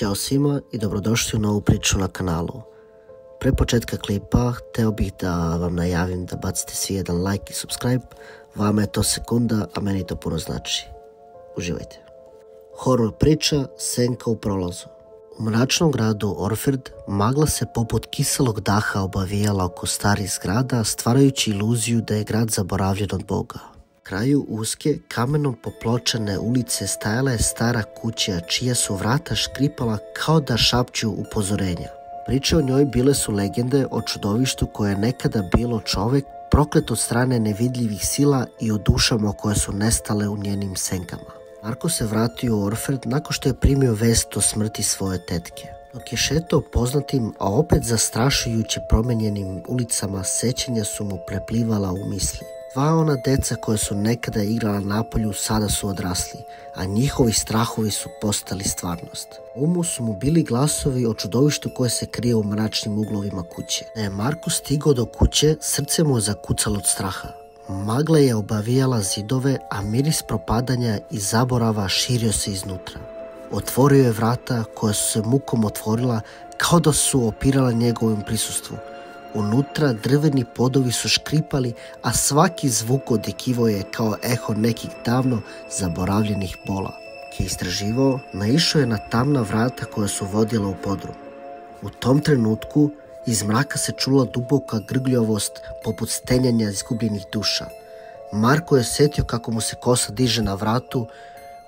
Ćao svima i dobrodošli u novu priču na kanalu. Pre početka klipa hteo bih da vam najavim da bacite svi jedan like i subscribe. Vama je to sekunda, a meni to puno znači. Uživajte. Horor priča Senka u prolazu. U mračnom gradu Orford magla se poput kiselog daha obavijala oko starih zgrada, stvarajući iluziju da je grad zaboravljen od Boga. Na kraju uske, kamenom popločane ulice stajala je stara kuća čija su vrata škripala kao da šapću upozorenja. Priče o njoj bile su legende o čudovištu koje je nekada bilo čovek, proklet od strane nevidljivih sila i o dušama koje su nestale u njenim senkama. Marko se vratio u Orford nakon što je primio vest o smrti svoje tetke. Dok je šetao poznatim, a opet zastrašujuće promenjenim ulicama, sećanja su mu preplivala u misli. Dva ona deca koja su nekada igrala napolju sada su odrasli, a njihovi strahovi su postali stvarnost. U umu su mu bili glasovi o čudovištu koje se krije u mračnim uglovima kuće. Da je Marko stigao do kuće, srce mu je zakucalo od straha. Magla je obavijala zidove, a miris propadanja i zaborava širio se iznutra. Otvorio je vrata koja su se mukom otvorila kao da su opirala njegovim prisustvu. Unutra drveni podovi su škripali, a svaki zvuk odjekivao je kao eho nekih davno zaboravljenih bola. Kad je istraživao, naišao je na tamna vrata koja su vodila u podrum. U tom trenutku iz mraka se čula duboka grgljavost poput stenjanja izgubljenih duša. Marko je osjetio kako mu se kosa diže na vratu,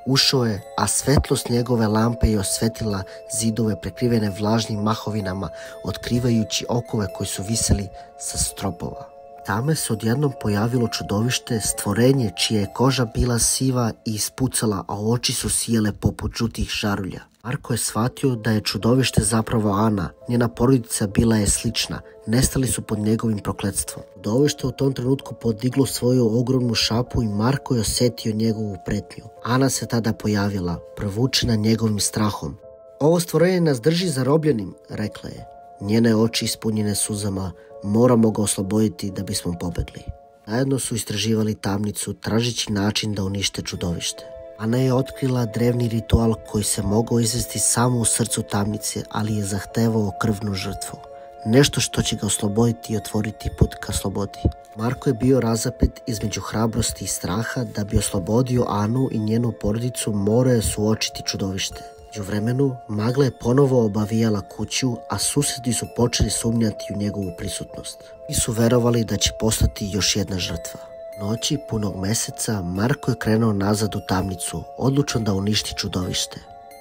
ušao je, a svetlost njegove lampe je osvetila zidove prekrivene vlažnim mahovinama, otkrivajući okove koji su viseli sa stropova. Tamo se odjednom pojavilo čudovište, stvorenje čija je koža bila siva i ispucala, a oči su sijele poput žutih žarulja. Marko je shvatio da je čudovište zapravo Ana, njena porodica bila je slična, nestali su pod njegovim prokletstvom. Čudovište u tom trenutku podiglo svoju ogromnu šapu i Marko je osjetio njegovu pretnju. Ana se tada pojavila, provučena njegovim strahom. Ovo stvorenje nas drži zarobljenim, rekla je. Njene oči ispunjene suzama, moramo ga osloboditi da bismo pobegli. Zajedno su istraživali tamnicu, tražeći način da unište čudovište. Ana je otkrila drevni ritual koji se mogao izvesti samo u srcu tamnice, ali je zahtevao krvnu žrtvu. Nešto što će ga osloboditi i otvoriti put ka slobodi. Marko je bio razapet između hrabrosti i straha. Da bi oslobodio Anu i njenu porodicu, morao je suočiti čudovište. U vremenu, magla je ponovo obavijala kuću, a susedi su počeli sumnjati u njegovu prisutnost. I su verovali da će postati još jedna žrtva. Noći punog meseca Marko je krenuo nazad u tamnicu, odlučan da uništi čudovište.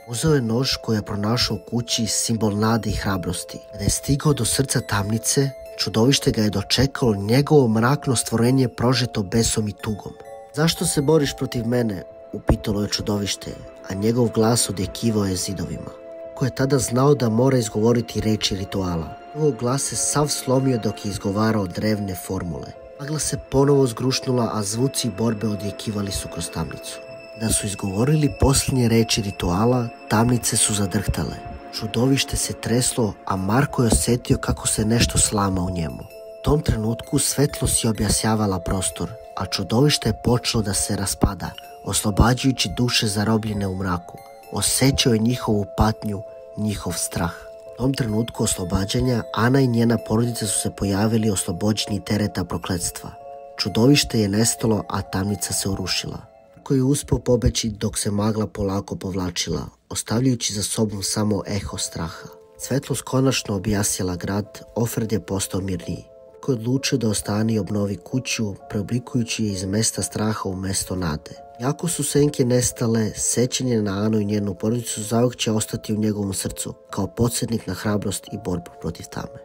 Uzeo je nož koji je pronašao u kući, simbol nade i hrabrosti. Kada je stigao do srca tamnice, čudovište ga je dočekalo, njegovo mrakno stvorenje prožeto besom i tugom. Zašto se boriš protiv mene? Upitalo je čudovište, a njegov glas odjekivao je zidovima. Ko je tada znao da mora izgovoriti reči rituala. Njegov glas se sav slomio dok je izgovarao drevne formule. Magla se ponovo zgrušnula, a zvuci borbe odjekivali su kroz tamnicu. Da su izgovorili posljednje reči rituala, tamnice su zadrhtale. Čudovište se treslo, a Marko je osjetio kako se nešto slama u njemu. U tom trenutku svetlost je objašnjavala prostor, a čudovište je počelo da se raspada, oslobađajući duše zarobljene u mraku. Osjećao je njihovu patnju, njihov strah. U tom trenutku oslobađanja, Ana i njena porodica su se pojavili oslobođeni tereta prokletstva. Čudovište je nestalo, a tamnica se urušila. Marko je uspeo pobeći dok se magla polako povlačila, ostavljajući za sobom samo eho straha. Svetlost konačno objasnila grad, Orford je postao mirniji. Marko je odlučio da ostane i obnovi kuću, preoblikujući je iz mesta straha u mesto nade. Jako su senke nestale, sećanje na Anu i njenu porodicu zauvijek će ostati u njegovom srcu, kao podsjetnik na hrabrost i borbu protiv tame.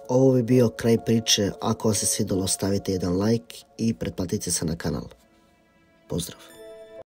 Ovo bi bio kraj priče. Ako vam se svidjelo, stavite jedan like i pretplatite se na kanal. Pozdrav!